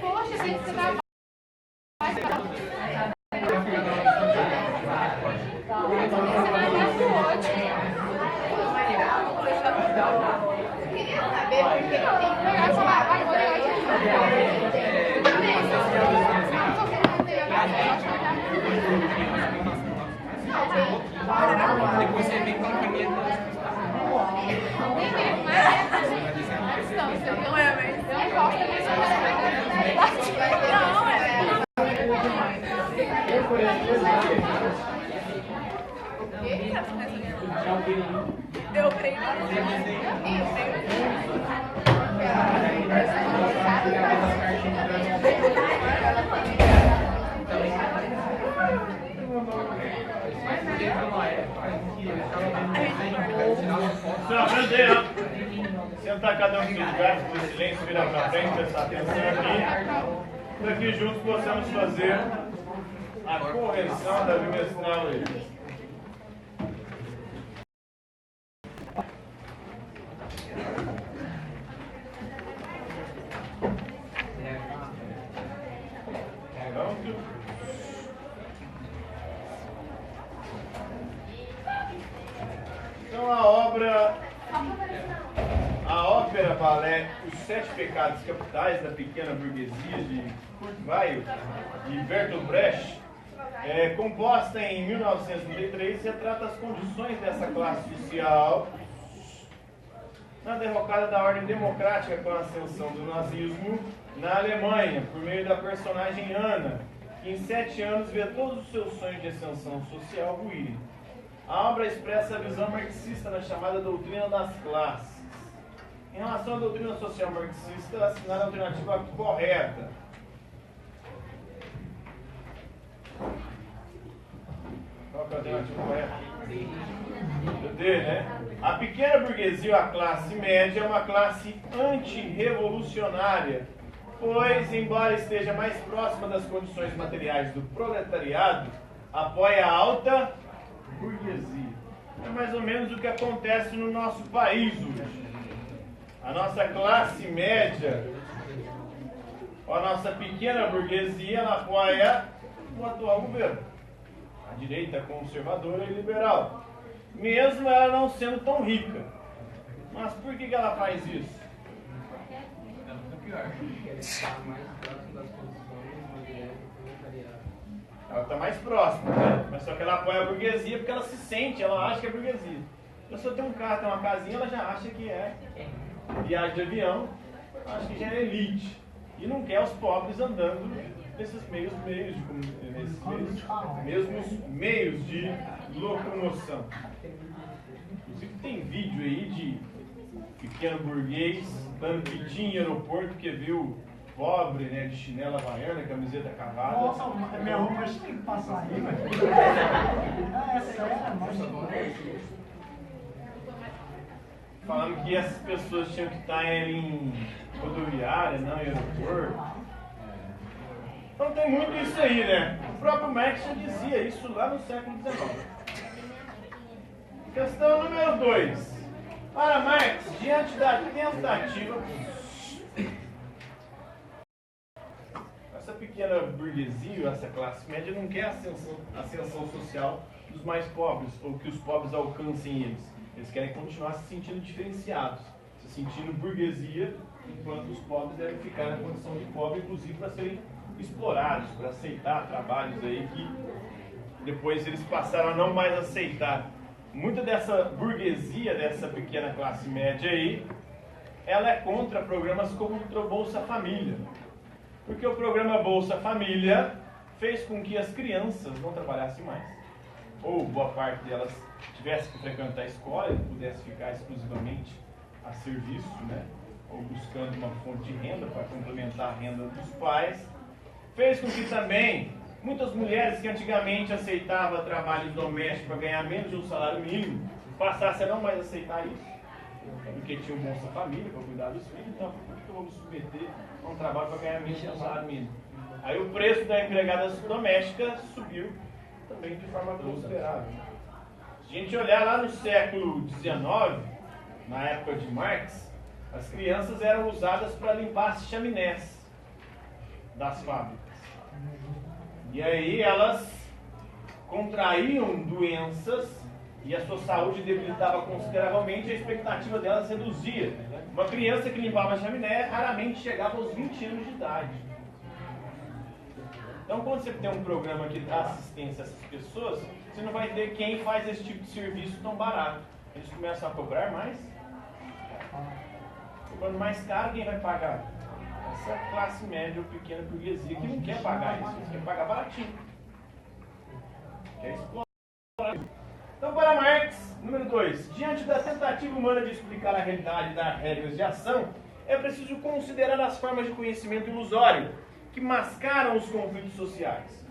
Poxa, tem que dar depois você vem com a caminha. não é, mas eu não gosto disso. Eu creio Senhora, bandeira. Sentar cada um nos seus lugares, por silêncio, virar para frente, prestar atenção aqui. Para que juntos possamos fazer a correção da bimestral aí. Então a ópera balé Os Sete Pecados Capitais da Pequena Burguesia de Kurt Weill e Bertolt Brecht, composta em 1933, retrata as condições dessa classe social na derrocada da ordem democrática com a ascensão do nazismo na Alemanha, por meio da personagem Ana, que em 7 anos vê todos os seus sonhos de ascensão social ruírem. A obra expressa a visão marxista na chamada doutrina das classes. Em relação à doutrina social marxista, assinala a alternativa correta. Qual que é a alternativa correta? D, né? A pequena burguesia, a classe média, é uma classe antirrevolucionária, pois, embora esteja mais próxima das condições materiais do proletariado, apoia a alta burguesia. É mais ou menos o que acontece no nosso país hoje. A nossa classe média, a nossa pequena burguesia, ela apoia o atual governo, a direita conservadora e liberal, mesmo ela não sendo tão rica. Mas por que ela faz isso? Ela fica pior. Ele está mais próximo das condições materiais do proletariado. Ela está mais próxima, né? Mas só que ela apoia a burguesia porque ela se sente, ela acha que é burguesia. A pessoa tem um carro, tem uma casinha, ela já acha que é viagem de avião, acha que já é elite. E não quer os pobres andando nesses mesmos meios de locomoção. Inclusive tem vídeo aí de pequeno burguês dando pitinho em aeroporto porque viu pobre, né, de chinela havaiana, camiseta cavada. Nossa, minha roupa tem que passar aí, velho. Essa é Falando que essas pessoas tinham que estar em rodoviária, não em aeroporto. Então tem muito isso aí, né? O próprio Marx já dizia isso lá no século XIX. Questão número 2. Para Marx, diante da tentativa... Essa pequena burguesia, essa classe média, não quer ascensão social dos mais pobres, ou que os pobres alcancem eles. Eles querem continuar se sentindo diferenciados, se sentindo burguesia, enquanto os pobres devem ficar na condição de pobre, inclusive para serem explorados, para aceitar trabalhos aí que depois eles passaram a não mais aceitar. Muita dessa burguesia, dessa pequena classe média aí, ela é contra programas como o Bolsa Família. Porque o programa Bolsa Família fez com que as crianças não trabalhassem mais. Ou boa parte delas tivesse que frequentar a escola e pudesse ficar exclusivamente a serviço, né? Ou buscando uma fonte de renda para complementar a renda dos pais. Fez com que também muitas mulheres que antigamente aceitavam trabalhos domésticos para ganhar menos de um salário mínimo passassem a não mais aceitar isso. Porque tinha um Bolsa Família para cuidar dos filhos, então por que eu vou me submeter a um trabalho para ganhar menos de um salário mínimo? Aí o preço da empregada doméstica subiu também de forma considerável. Se a gente olhar lá no século XIX, na época de Marx, As crianças eram usadas para limpar as chaminés das fábricas. E aí elas contraíam doenças e a sua saúde debilitava consideravelmente e a expectativa delas reduzia. Uma criança que limpava a chaminé raramente chegava aos 20 anos de idade. Então, quando você tem um programa que dá assistência a essas pessoas, você não vai ter quem faz esse tipo de serviço tão barato. Eles começam a cobrar mais. Cobrando mais caro, quem vai pagar? Essa classe média ou pequena burguesia que não quer pagar isso, eles querem pagar baratinho. Quer explorar. Então, para Marx, número 2, diante da tentativa humana de explicar a realidade e dar regras de ação, é preciso considerar as formas de conhecimento ilusório que mascaram os conflitos sociais.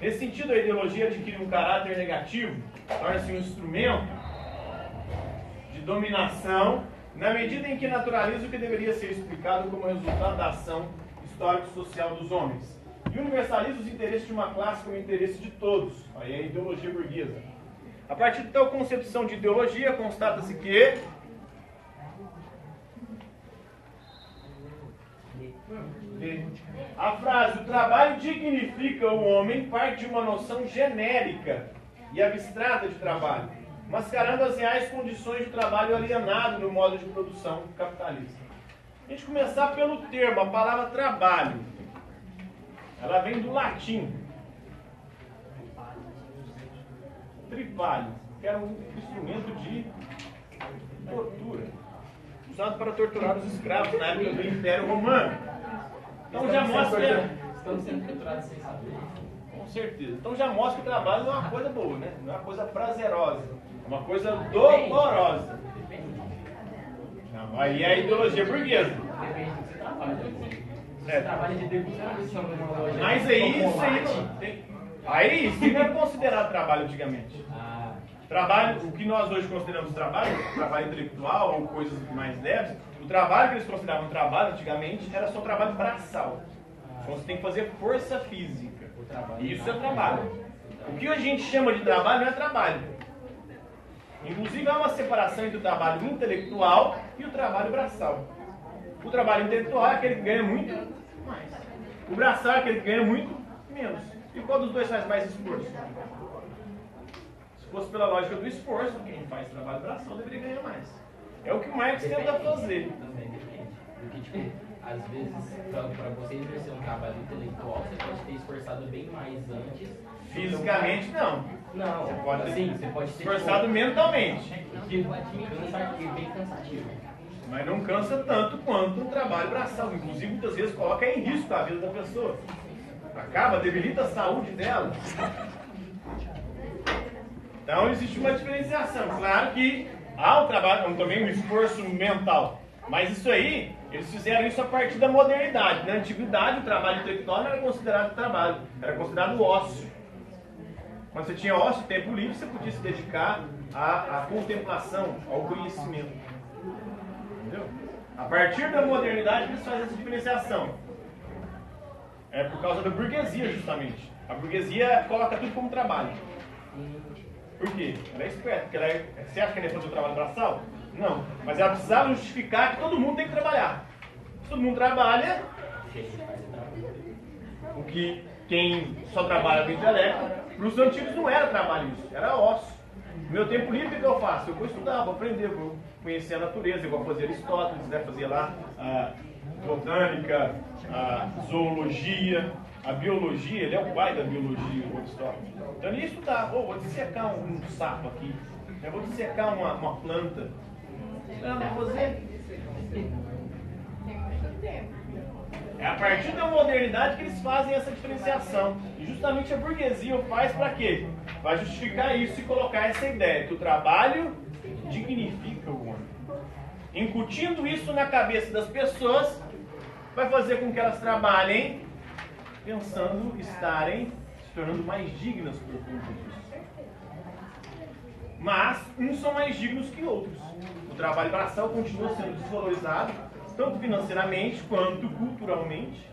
Nesse sentido, a ideologia adquire um caráter negativo, torna-se um instrumento de dominação, na medida em que naturaliza o que deveria ser explicado como resultado da ação histórico-social dos homens, e universaliza os interesses de uma classe como interesse de todos. Aí é a ideologia burguesa. A partir de tal concepção de ideologia, constata-se que a frase "o trabalho dignifica o homem" parte de uma noção genérica e abstrata de trabalho, mascarando as reais condições de trabalho alienado no modo de produção capitalista. A gente começar pelo termo, a palavra trabalho. Ela vem do latim. Tripalho, que era um instrumento de tortura, usado para torturar os escravos na época do Império Romano. Então já mostra... Estamos sendo torturados sem saber. Com certeza. Então já mostra que o trabalho não é uma coisa boa, né? Não é uma coisa prazerosa. É uma coisa dolorosa. Não, aí é a ideologia burguesa. Depende do que você trabalha. Você Certo. trabalha de degustação numa loja. Mas aí isso aí não tem... Aí isso não é considerado trabalho antigamente. Trabalho, o que nós hoje consideramos trabalho intelectual ou coisas mais leves, o trabalho que eles consideravam trabalho antigamente era só trabalho braçal. Então você tem que fazer força física. Isso é trabalho. O que a gente chama de trabalho não é trabalho. Inclusive há uma separação entre o trabalho intelectual e o trabalho braçal. O trabalho intelectual é aquele que ganha muito mais. O braçal é aquele que ganha muito menos. E qual dos dois faz mais esforço? Se fosse pela lógica do esforço, quem faz trabalho braçal deveria ganhar mais. É o que o Marx tenta fazer. Também depende. Porque, tipo, às vezes, para você exercer um trabalho intelectual, você pode ter esforçado bem mais antes. Fisicamente, não. Não, Você pode ter sim, você pode ter esforçado mentalmente. que é bem cansativo. Mas não cansa tanto quanto um trabalho braçal. Inclusive, muitas vezes coloca em risco a vida da pessoa. Acaba, debilita a saúde dela. Então existe uma diferenciação. Claro que há um trabalho, também um esforço mental. Mas isso aí, eles fizeram isso a partir da modernidade. Na antiguidade, o trabalho intelectual não era considerado trabalho, era considerado ócio. Quando você tinha ócio, tempo livre, você podia se dedicar à contemplação, ao conhecimento. Entendeu? A partir da modernidade, eles fazem essa diferenciação. É por causa da burguesia, justamente. A burguesia coloca tudo como trabalho. Por quê? Ela é esperta. Porque você acha que ela ia fazer o trabalho braçal? Não. Mas ela precisava justificar que todo mundo tem que trabalhar. Se todo mundo trabalha, o que quem só trabalha com intelecto, para os antigos não era trabalho isso, era ócio. No meu tempo livre, o que eu faço? Eu vou estudar, vou aprender, vou conhecer a natureza, eu vou fazer Aristóteles, né? Fazer lá a botânica, a zoologia, a biologia, ele é o pai da biologia, o Aristóteles. Então ele ia estudar, vou dissecar um sapo aqui, eu vou dissecar uma planta. Não, vou fazer. É a partir da modernidade que eles fazem essa diferenciação. E justamente a burguesia o faz para quê? Vai justificar isso e colocar essa ideia, que o trabalho dignifica o homem. Incutindo isso na cabeça das pessoas, vai fazer com que elas trabalhem pensando estarem se tornando mais dignas por conta disso. Mas uns são mais dignos que outros. O trabalho braçal continua sendo desvalorizado, tanto financeiramente quanto culturalmente,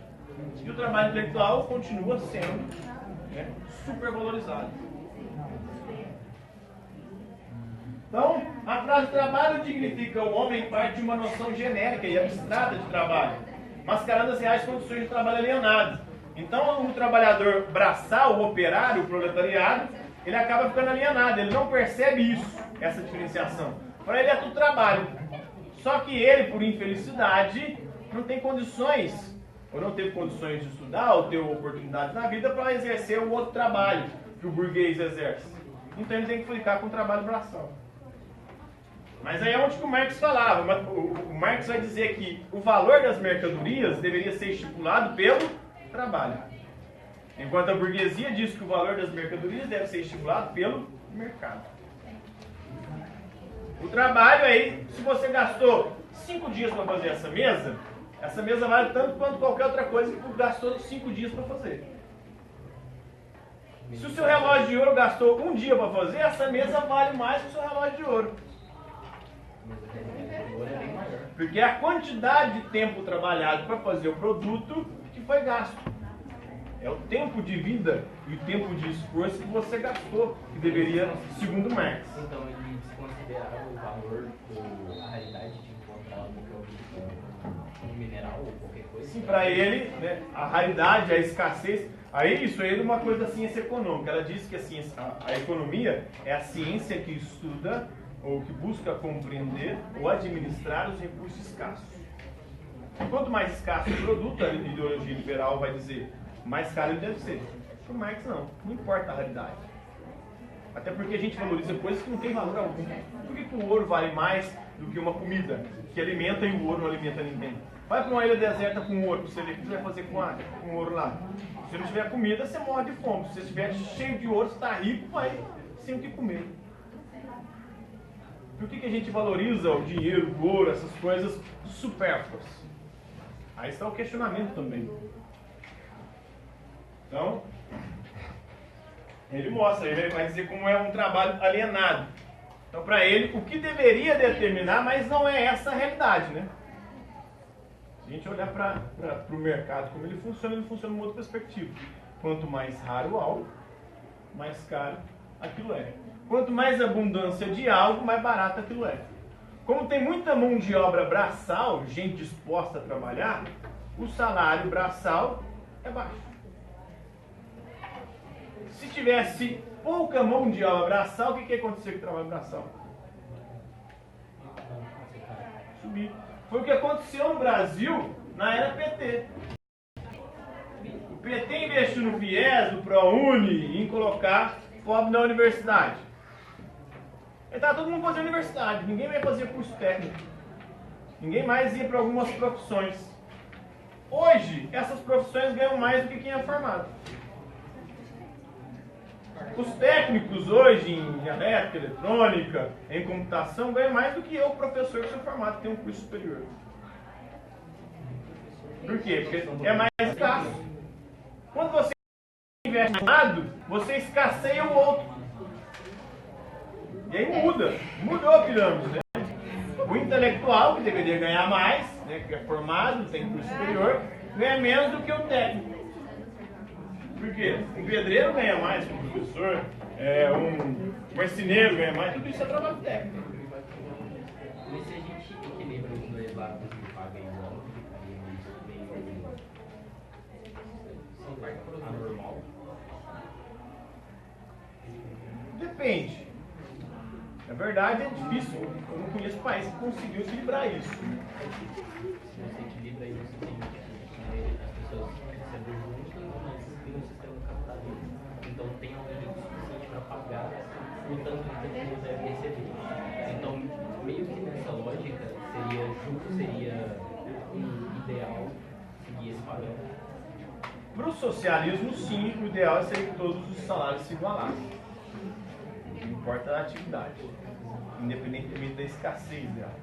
e o trabalho intelectual continua sendo supervalorizado. Então, a frase trabalho dignifica o homem parte de uma noção genérica e abstrata de trabalho, mascarando as reais condições de trabalho alienadas. Então, o trabalhador braçal, o operário, o proletariado, ele acaba ficando alienado, ele não percebe isso, essa diferenciação. Para ele é tudo trabalho. Só que ele, por infelicidade, não tem condições, ou não teve condições de estudar, ou ter oportunidades na vida para exercer o outro trabalho que o burguês exerce. Então ele tem que ficar com o trabalho braçal. Mas aí é onde que o Marx falava. O Marx vai dizer que o valor das mercadorias deveria ser estipulado pelo trabalho. Enquanto a burguesia diz que o valor das mercadorias deve ser estipulado pelo mercado. O trabalho aí, se você gastou 5 dias para fazer essa mesa vale tanto quanto qualquer outra coisa que você gastou 5 dias para fazer. Se o seu relógio de ouro gastou 1 dia para fazer, essa mesa vale mais que o seu relógio de ouro. Porque é a quantidade de tempo trabalhado para fazer o produto que foi gasto. É o tempo de vida e o tempo de esforço que você gastou, que deveria, segundo Marx. Então ele desconsiderava o valor, a realidade de encontrar um mineral ou qualquer coisa? Sim, para ele, né, a raridade, a escassez, aí isso aí é uma coisa da ciência econômica. Ela diz que a economia é a ciência que estuda ou que busca compreender ou administrar os recursos escassos. Quanto mais escasso o produto, a ideologia liberal vai dizer, mais caro ele deve ser. Para o Marx não importa a raridade. Até porque a gente valoriza coisas que não têm valor algum. Por que o ouro vale mais do que uma comida que alimenta e o ouro não alimenta ninguém? Vai para uma ilha deserta com ouro, para você ver o que você vai fazer com ouro lá. Se não tiver comida, você morre de fome. Se você estiver cheio de ouro, você está rico, vai sem o que comer. Por que a gente valoriza o dinheiro, o ouro, essas coisas supérfluas? Aí está o questionamento também. Então, ele mostra, ele vai dizer como é um trabalho alienado. Então, para ele, o que deveria determinar, mas não é essa a realidade, né? Se a gente olhar para o mercado, como ele funciona numa outra perspectiva. Quanto mais raro algo, mais caro aquilo é. Quanto mais abundância de algo, mais barato aquilo é. Como tem muita mão de obra braçal, gente disposta a trabalhar, o salário braçal é baixo. Se tivesse pouca mão de obra braçal, o que ia acontecer com o trabalho braçal? Subir. Foi o que aconteceu no Brasil na era PT. O PT investiu no FIES, no ProUni, em colocar pobre na universidade. Estava todo mundo fazendo universidade, ninguém vai fazer curso técnico. Ninguém mais ia para algumas profissões. Hoje, essas profissões ganham mais do que quem é formado. Os técnicos hoje em elétrica, eletrônica, em computação, ganham mais do que eu, professor que sou formado, que tem um curso superior. Por quê? Porque é mais escasso. Quando você investe em um lado, você escasseia o outro. E aí mudou a pirâmide, né? O intelectual, que deveria ganhar mais, né, que é formado, tem curso superior, ganha menos do que o técnico. Por quê? Um pedreiro ganha mais que um professor, um marceneiro ganha mais, tudo isso é trabalho técnico. Mas se a gente equilibra os dois lados e paga igual, ficaria meio anormal? Depende. Na verdade é difícil, eu não conheço país que conseguiu equilibrar isso. Se você equilibra isso, tem as pessoas recebem juntas, mas tem um sistema capitalista. Então tem alguém suficiente para pagar o tanto que eles devem receber. Então, meio que nessa lógica, seria justo, seria ideal seguir esse padrão. Para o socialismo, sim, o ideal seria que todos os salários se igualassem. Não importa a atividade, independentemente da escassez dela.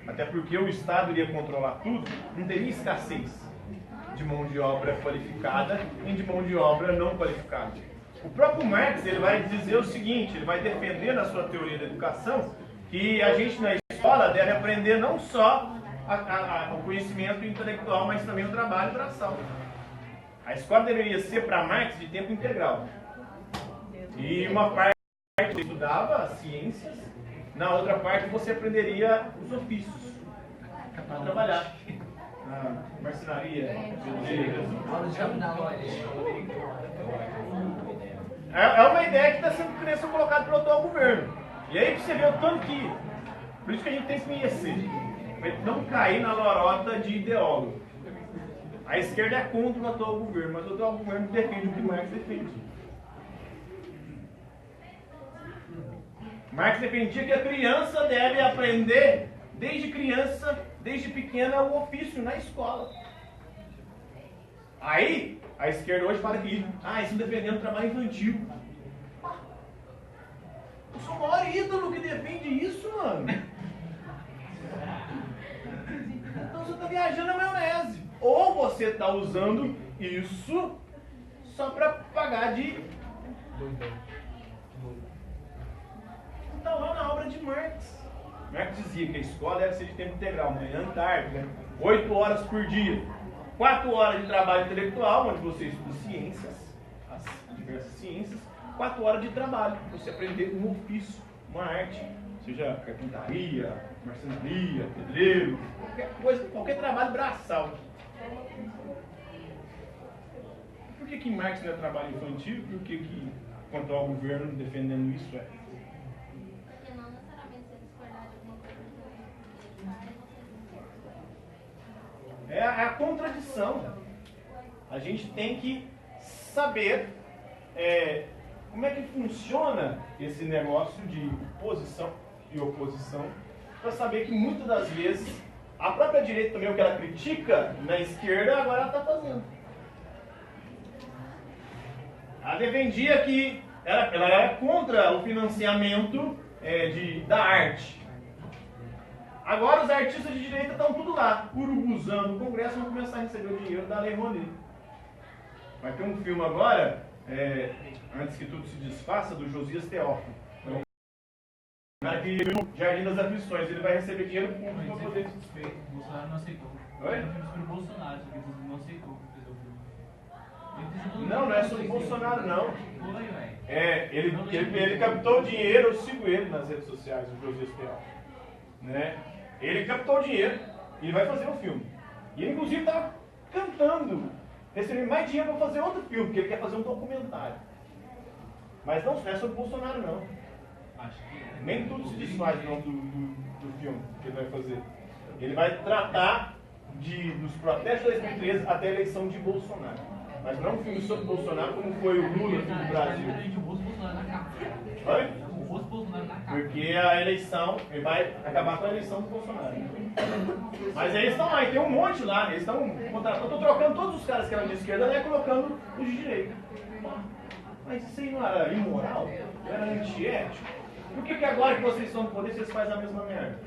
Até porque o Estado iria controlar tudo, não teria escassez de mão de obra qualificada nem de mão de obra não qualificada. O próprio Marx ele vai dizer o seguinte, ele vai defender na sua teoria da educação que a gente na escola deve aprender não só o conhecimento intelectual, mas também o trabalho braçal. A escola deveria ser para Marx de tempo integral. E uma parte estudava ciências Na outra parte você aprenderia os ofícios para trabalhar. Marcenaria, é uma ideia que está sendo colocada pelo atual governo. E aí você vê o tanto que. Por isso que a gente tem que conhecer. Para não cair na lorota de ideólogo. A esquerda é contra o atual governo, mas o atual governo defende o que Marx defende. Marx defendia que a criança deve aprender, desde pequena, o ofício na escola. Aí, a esquerda hoje fala que isso defendendo o trabalho infantil. Eu sou o maior ídolo que defende isso, mano. Então você está viajando na maionese. Ou você está usando isso só para pagar de... Está lá na obra de Marx. Marx dizia que a escola deve ser de tempo integral, manhã e tarde, 8 horas por dia. 4 horas de trabalho intelectual, onde você estuda ciências, as diversas ciências. 4 horas de trabalho, para você aprender um ofício, uma arte, seja carpintaria, marcenaria, pedreiro, qualquer coisa, qualquer trabalho braçal. Por que Marx não é trabalho infantil? Por que quanto ao governo defendendo isso é? Porque não necessariamente se discordar de alguma coisa. É a contradição. A gente tem que saber como é que funciona esse negócio de posição e oposição, para saber que muitas das vezes a própria direita também, o que ela critica na esquerda, agora ela está fazendo. Ela defendia que ela era contra o financiamento da arte. Agora os artistas de direita estão tudo lá, urubuzando o Congresso, vão começar a receber o dinheiro da Lei Rouanet. Vai ter um filme agora, antes que tudo se desfaça, do Josias Teófilo. O cara que viu Jardim das Aflições, ele vai receber dinheiro público para poder... O Bolsonaro não aceitou. Oi? Era um filme sobre o Bolsonaro, só que ele não aceitou fazer o filme. Não é sobre o Bolsonaro, não. Foi, velho. Ele captou o dinheiro, eu sigo ele nas redes sociais, o Josias Teófilo. Né? Ele captou o dinheiro e ele vai fazer um filme. E ele, inclusive, estava cantando, recebendo mais dinheiro para fazer outro filme, porque ele quer fazer um documentário. Mas não é sobre o Bolsonaro, não. Acho que é. Nem tudo se desfaz do filme que ele vai fazer. Ele vai tratar dos protestos de 2013 até a eleição de Bolsonaro. Mas não um filme sobre Bolsonaro como foi o Lula aqui no Brasil. O rosto Bolsonaro na capa. Oi? O rosto Bolsonaro na capa. Porque a eleição, ele vai acabar com a eleição do Bolsonaro. Mas eles estão lá, e tem um monte lá, eles estão contratando. Eu estou trocando todos os caras que eram de esquerda, né, colocando os de direita. Mas isso aí não era imoral? Era antiético? Por que agora que vocês estão no poder, vocês fazem a mesma merda?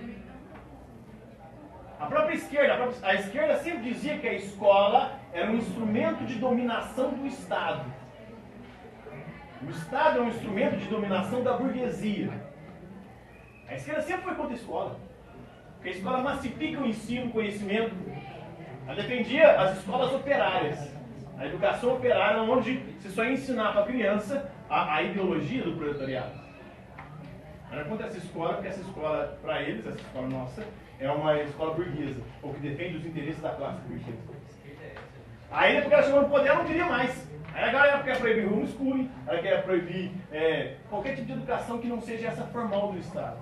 A própria esquerda, a esquerda sempre dizia que a escola era um instrumento de dominação do Estado. O Estado é um instrumento de dominação da burguesia. A esquerda sempre foi contra a escola. Porque a escola massifica o ensino, o conhecimento. Ela defendia as escolas operárias. A educação operária, onde se só ia ensinar para a criança a ideologia do proletariado. Era contra essa escola, porque essa escola, para eles, essa escola nossa, é uma escola burguesa, ou que defende os interesses da classe burguesa. Aí, porque ela chegou no poder, ela não queria mais. Aí agora ela quer proibir homeschooling, ela quer proibir qualquer tipo de educação que não seja essa formal do Estado.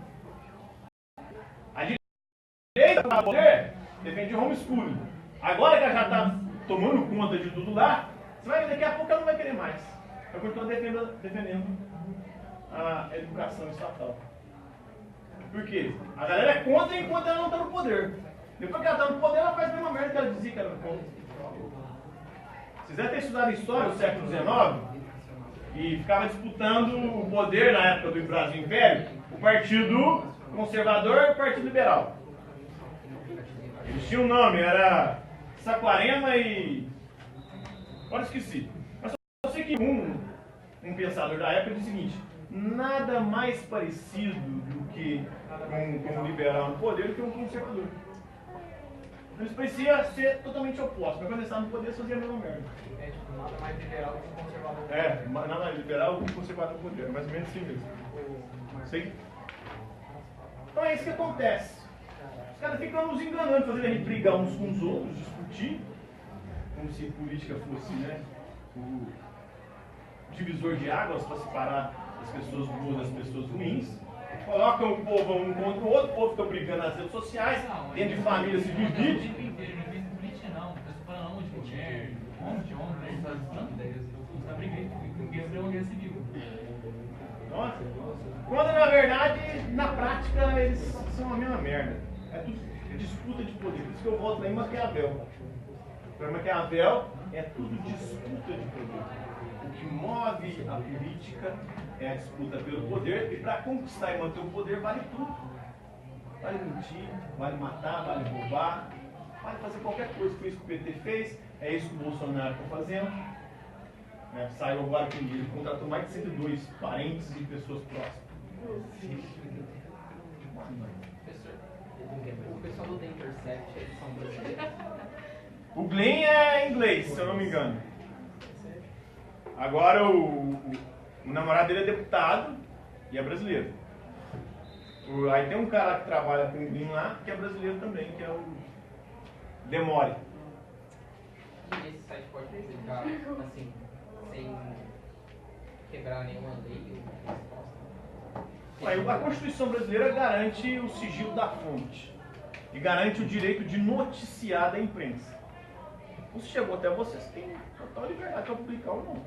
A direita do poder defende o homeschooling. Agora que ela já está tomando conta de tudo lá, você vai ver, daqui a pouco ela não vai querer mais. Eu continuo defendendo a educação estatal. Por quê? A galera é contra enquanto ela não está no poder. Depois que ela está no poder, ela faz a mesma merda que ela dizia que era contra. Vocês devem ter estudado história do século XIX e ficava disputando o poder na época do Brasil Império, o Partido Conservador e o Partido Liberal. Eles tinham um nome, era Saquarema e... Agora esqueci. Mas só sei que um pensador da época disse o seguinte: nada mais parecido do que um liberal no poder do que um conservador. Eles pareciam ser totalmente opostos, mas quando eles estavam no poder, eles faziam a mesma merda. É tipo, nada mais liberal que um conservador. Nada mais liberal que um conservador no poder, mais ou menos assim mesmo. Sei. Então é isso que acontece. Os caras ficam nos enganando, fazendo a gente brigar uns com os outros, discutir, como se política fosse, né, o divisor de águas para separar as pessoas boas das pessoas ruins. Colocam o povo um contra o outro, o povo fica brigando nas redes sociais, dentro de família se divide. Não política não, tá separando homem de mulher, homem de homem, tá brigando, porque é uma guerra civil. Nossa. Quando na verdade, na prática, eles são a mesma merda. É tudo disputa de poder. Por isso que eu volto lá em Maquiavel. Para Maquiavel é tudo disputa de poder. O que move a política é a disputa pelo poder, e para conquistar e manter o poder vale tudo. Vale mentir, vale matar, vale roubar, vale fazer qualquer coisa. Foi isso que o PT fez, é isso que o Bolsonaro está fazendo. Saiu agora que ele contratou mais de 102 parentes e pessoas próximas. Professor, o pessoal do The Intercept, eles são brasileiros? O Glenn é inglês, se eu não me engano. Agora o namorado dele é deputado e é brasileiro. Aí tem um cara que trabalha com o Glenn lá, que é brasileiro também, que é o Demore. E esse site pode publicar, assim, sem quebrar nenhuma lei ou resposta? A Constituição brasileira garante o sigilo da fonte e garante o direito de noticiar da imprensa. Se chegou até você, você tem total liberdade para publicar ou não.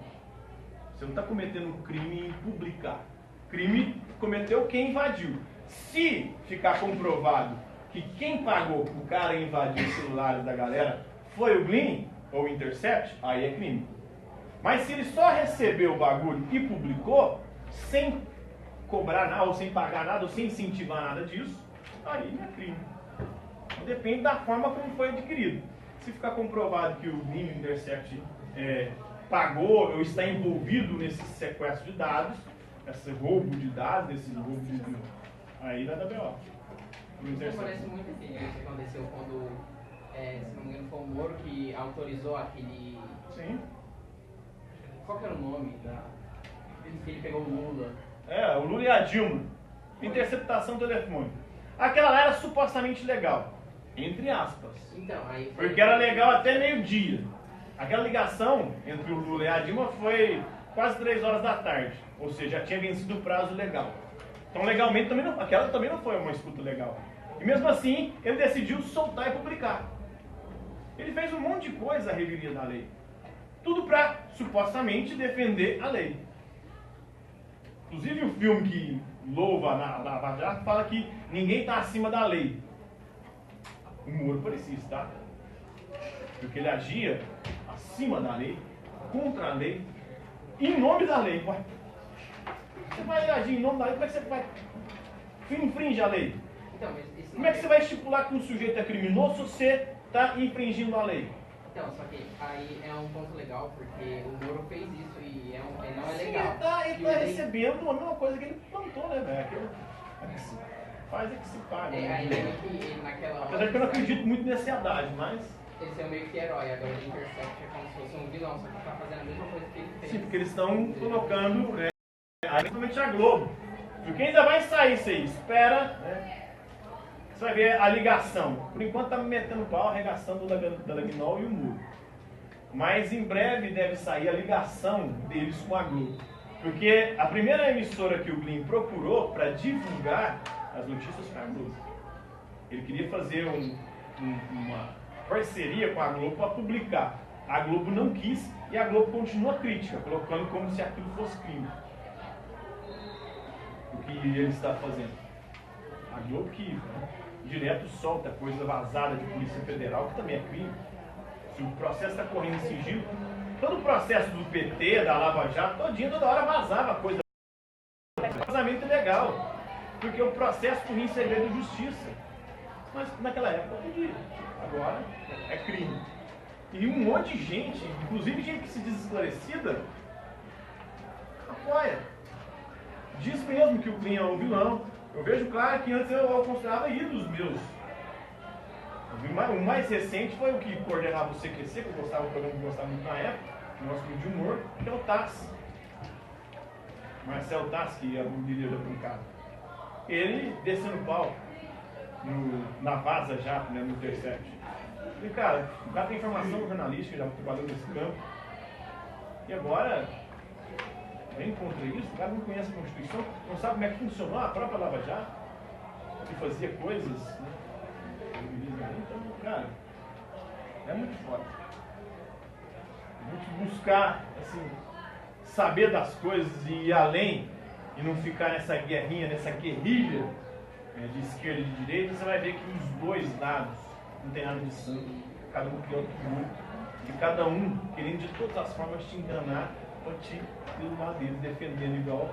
Você não está cometendo um crime em publicar. Crime cometeu quem invadiu. Se ficar comprovado que quem pagou o cara invadir os celulares da galera foi o Glean ou o Intercept, aí é crime. Mas se ele só recebeu o bagulho e publicou, sem cobrar nada, ou sem pagar nada, ou sem incentivar nada disso, aí não é crime. Depende da forma como foi adquirido. Se ficar comprovado que o Glean e o Intercept pagou ou está envolvido nesse sequestro de dados, esse roubo de dados, esse roubo de... aí vai dar B.O. Isso parece muito assim, o que aconteceu quando, se não me engano, foi o Moro que autorizou aquele... Sim. Qual que era o nome da... que ele pegou o Lula? O Lula e a Dilma. Interceptação telefônica. Aquela lá era supostamente legal. Entre aspas. Então, aí foi... Porque era legal até meio-dia. Aquela ligação entre o Lula e a Dilma foi quase 3 horas da tarde. Ou seja, já tinha vencido o prazo legal. Então, legalmente, aquela também não foi uma escuta legal. E mesmo assim, ele decidiu soltar e publicar. Ele fez um monte de coisa à revelia da lei. Tudo para, supostamente, defender a lei. Inclusive, o filme que louva a Lava Jato fala que ninguém está acima da lei. O Moro parecia estar. Porque ele agia acima da lei, contra a lei, em nome da lei. Ué, você vai agir em nome da lei, como é que você vai infringe a lei? Então, mas isso Como é que você vai estipular que um sujeito é criminoso se você está infringindo a lei? Então, só que aí é um ponto legal, porque o Moro fez isso e não é legal. Ele está recebendo a mesma coisa que ele plantou, né, velho? Aquilo que se faz é que se paga. Aí meio que naquela hora... Apesar de que eu não acredito muito nessa idade, mas... Esse é meio que herói, agora o Intercept é como se fosse um vilão, só que tá fazendo a mesma coisa que ele fez. Sim, porque eles estão colocando, principalmente a Globo. Porque ainda vai sair isso aí, espera, né? Você vai ver a ligação. Por enquanto tá me metendo pau, arregaçando da Lagnol e o Muro. Mas em breve deve sair a ligação deles com a Globo. Porque a primeira emissora que o Glean procurou para divulgar as notícias foi a Globo. Ele queria fazer uma parceria com a Globo para publicar. A Globo não quis e a Globo continua crítica, colocando como se aquilo fosse crime. O que ele está fazendo. A Globo que direto solta coisa vazada de Polícia Federal, que também é crime. Se o processo está correndo em sigilo, todo o processo do PT, da Lava Jato, toda hora vazava coisa. Vazamento ilegal. Porque o processo corria em segredo de justiça. Mas naquela época podia. Agora é crime. E um monte de gente, inclusive gente que se diz esclarecida, apoia. Diz mesmo que o Glean é um vilão. Eu vejo claro que antes eu considerava ídolos meus. O mais recente foi o que coordenava o CQC, que eu gostava do programa que eu gostava muito na época, o nosso grupo de humor, que é o Tassi. Marcelo Tassi, que é o líder da bancada. ele descendo o pau na Vaza Jato, né, no Intercept. E, cara, o cara tem formação jornalística, já trabalhou nesse campo. E agora, vem contra isso, o cara não conhece a Constituição, não sabe como é que funcionou a própria Lava Jato, que fazia coisas, né? Então, cara, é muito foda. Muito buscar, assim, saber das coisas e ir além e não ficar nessa guerrinha, nessa guerrilha de esquerda e de direita. Você vai ver que os dois lados não tem nada de santo, cada um criando tudo, e cada um querendo de todas as formas te enganar ou te ir do lado deles, defendendo igual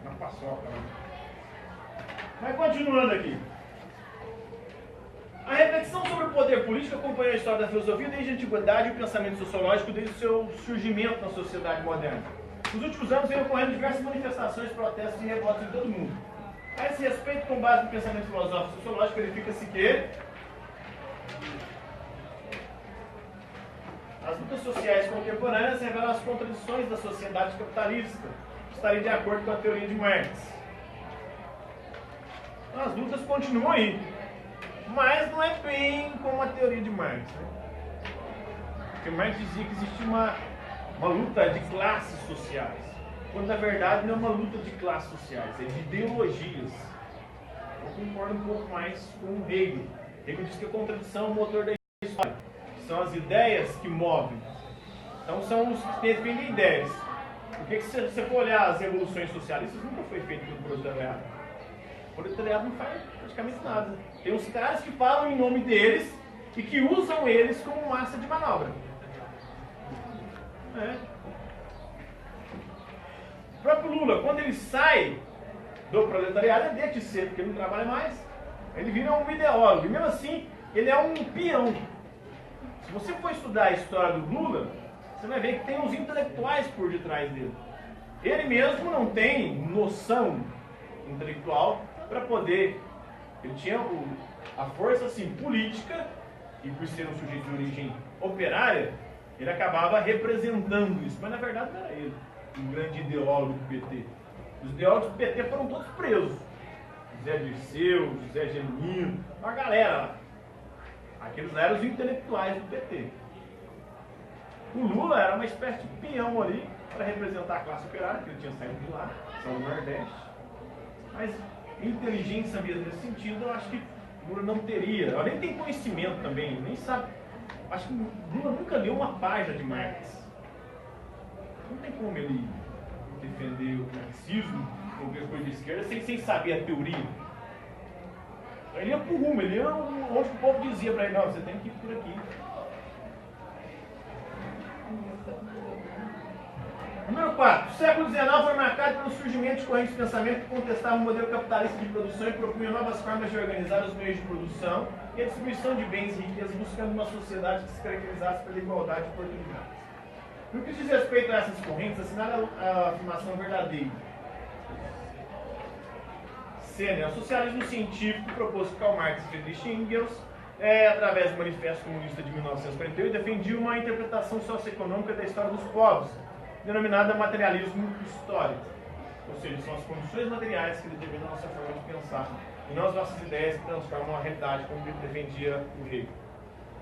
na paçoca. Né? Mas continuando aqui. A reflexão sobre o poder político acompanha a história da filosofia desde a antiguidade e o pensamento sociológico desde o seu surgimento na sociedade moderna. Nos últimos anos vem ocorrendo diversas manifestações, protestos e revoltas em todo o mundo. A esse respeito, com base no pensamento filosófico e sociológico, verifica-se que as lutas sociais contemporâneas revelam as contradições da sociedade capitalista, que estaria de acordo com a teoria de Marx. Então, as lutas continuam aí. Mas não é bem como a teoria de Marx. Né? Porque Marx dizia que existia uma luta de classes sociais, quando na verdade não é uma luta de classes sociais, é de ideologias. Eu concordo um pouco mais com o Hegel. Hegel diz que a contradição é o motor da história, são as ideias que movem. Então são os que defendem ideias. Porque se você for olhar as revoluções socialistas, nunca foi feito pelo proletariado. O proletariado não faz praticamente nada. Tem uns caras que falam em nome deles e que usam eles como massa de manobra. O próprio Lula, quando ele sai do proletariado, ele deixa de ser, porque ele não trabalha mais. Ele vira um ideólogo. E mesmo assim, ele é um peão. Se você for estudar a história do Lula, você vai ver que tem uns intelectuais por detrás dele. Ele mesmo não tem noção intelectual para poder... Ele tinha a força assim, política, e por ser um sujeito de origem operária, ele acabava representando isso. Mas na verdade não era ele, um grande ideólogo do PT. Os ideólogos do PT foram todos presos. José Dirceu, José Genuíno, uma galera lá. Aqueles lá eram os intelectuais do PT. O Lula era uma espécie de peão ali para representar a classe operária, que ele tinha saído de lá, São do Nordeste. Mas inteligência mesmo nesse sentido, eu acho que Lula não teria. Ela nem tem conhecimento também, nem sabe. Acho que Lula nunca leu uma página de Marx. Não tem como ele defender o marxismo ou qualquer coisa de esquerda sem saber a teoria. Ele ia pro rumo, ele ia onde o povo dizia para ele, não, você tem que ir por aqui. Número 4. O século XIX foi marcado pelo surgimento de correntes de pensamento que contestavam o modelo capitalista de produção e propunham novas formas de organizar os meios de produção e a distribuição de bens e riquezas, buscando uma sociedade que se caracterizasse pela igualdade de oportunidades. No que diz respeito a essas correntes, assinala a afirmação verdadeira. C. O socialismo científico proposto por Karl Marx e Friedrich Engels, através do Manifesto Comunista de 1948, defendia uma interpretação socioeconômica da história dos povos, denominada materialismo histórico. Ou seja, são as condições materiais que determinam a nossa forma de pensar, e não as nossas ideias que transformam a realidade, como defendia o Hegel.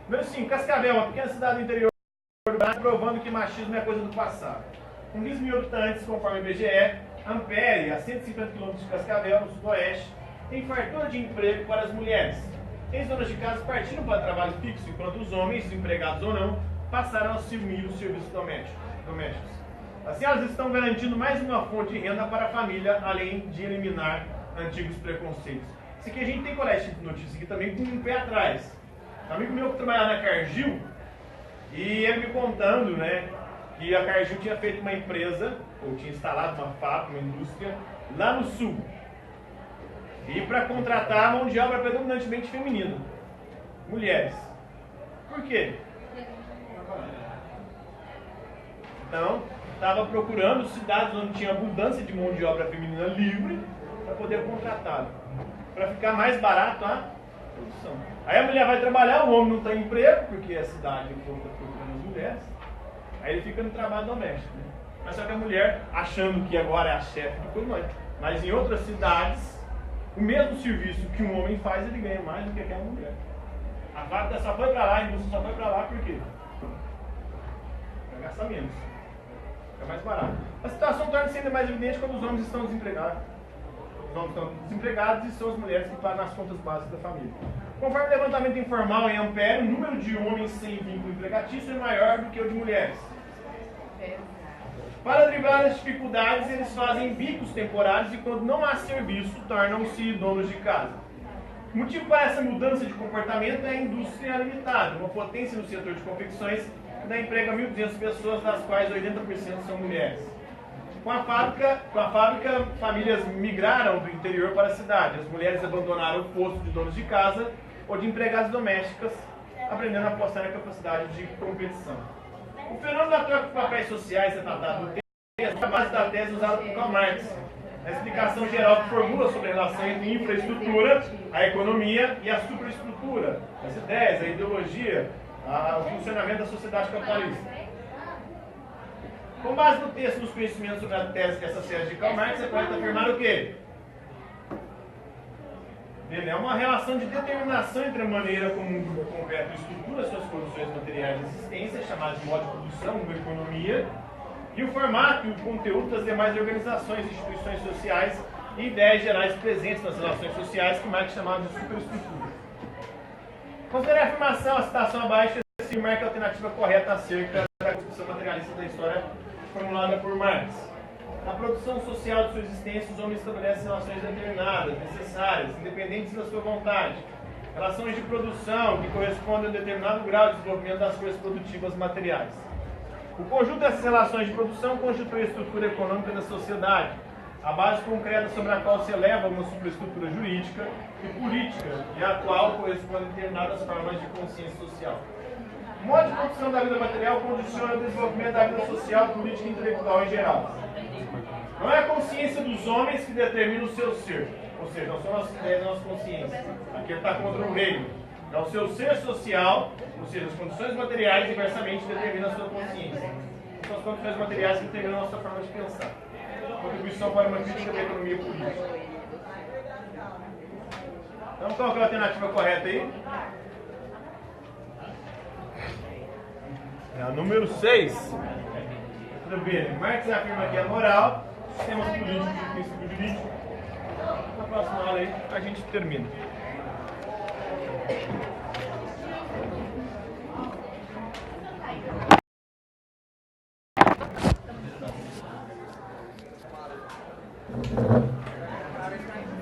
Número 5. Cascavel, uma pequena cidade do interior do Brasil, provando que machismo é coisa do passado. Com 15 mil habitantes, conforme o IBGE, Ampere, a 150 km de Cascavel, no sudoeste, tem fartura de emprego para as mulheres. As donas de casa partiram para trabalho fixo, enquanto os homens, empregados ou não, passaram a assumir os serviços domésticos. Assim, elas estão garantindo mais uma fonte de renda para a família, além de eliminar antigos preconceitos. Isso aqui a gente tem colégio de notícias aqui também com um pé atrás. Um amigo meu que trabalhava na Cargill, e ele me contando, né, que a Cargill tinha feito uma empresa, ou tinha instalado uma fábrica, uma indústria, lá no sul. E para contratar mão de obra predominantemente feminina. Mulheres. Por quê? Então, estava procurando cidades onde tinha abundância de mão de obra feminina livre para poder contratá-la. Para ficar mais barato a produção. Aí a mulher vai trabalhar, o homem não tem emprego, porque a cidade está procurando as mulheres. Aí ele fica no trabalho doméstico. Né? Mas só que a mulher, achando que agora é a chefe do comando, mas em outras cidades, o mesmo serviço que um homem faz, ele ganha mais do que aquela mulher. A fábrica só foi para lá, a indústria só foi para lá por quê? Para gastar menos. É mais barato. A situação torna-se ainda mais evidente quando os homens estão desempregados. Os homens estão desempregados e são as mulheres que pagam as contas básicas da família. Conforme o levantamento informal em Ampere, o número de homens sem vínculo empregatício é maior do que o de mulheres. Para driblar as dificuldades, eles fazem bicos temporários e, quando não há serviço, tornam-se donos de casa. O motivo para essa mudança de comportamento é a indústria limitada, uma potência no setor de confecções que dá emprego a 1.200 pessoas, das quais 80% são mulheres. Com a fábrica, famílias migraram do interior para a cidade. As mulheres abandonaram o posto de donos de casa ou de empregadas domésticas, aprendendo a apostar na capacidade de competição. O fenômeno da troca de papéis sociais é tratado no texto, a base da tese usada por Karl Marx. A explicação geral que formula sobre a relação entre infraestrutura, a economia e a superestrutura, as ideias, a ideologia, o funcionamento da sociedade capitalista. Com base no texto e nos conhecimentos sobre a tese essa tese de Karl Marx, é correto afirmar o quê? É uma relação de determinação entre a maneira como um grupo concreto estrutura suas condições materiais de existência, chamada de modo de produção, ou economia, e o formato e o conteúdo das demais organizações, instituições sociais e ideias gerais presentes nas relações sociais, que Marx chamava de superestrutura. Considerando a afirmação, a citação abaixo, se marca a alternativa correta acerca da concepção materialista da história formulada por Marx. Na produção social de sua existência, os homens estabelecem relações determinadas, necessárias, independentes da sua vontade. Relações de produção que correspondem a um determinado grau de desenvolvimento das coisas produtivas materiais. O conjunto dessas relações de produção constitui a estrutura econômica da sociedade, a base concreta sobre a qual se eleva uma superestrutura jurídica e política, e a qual correspondem determinadas formas de consciência social. O modo de produção da vida material condiciona o desenvolvimento da vida social, política e intelectual em geral. Não é a consciência dos homens que determina o seu ser, ou seja, não são as ideias da nossa consciência. Aqui ele está contra o reino. É o seu ser social, ou seja, as condições materiais inversamente determinam a sua consciência. São as condições materiais que determinam a nossa forma de pensar. Contribuição para uma crítica da economia política. Então, qual que é a alternativa correta aí? É a número 6. Tudo bem. Marx afirma que a moral, sistemas políticos e princípio jurídico. Na próxima aula aí a gente termina.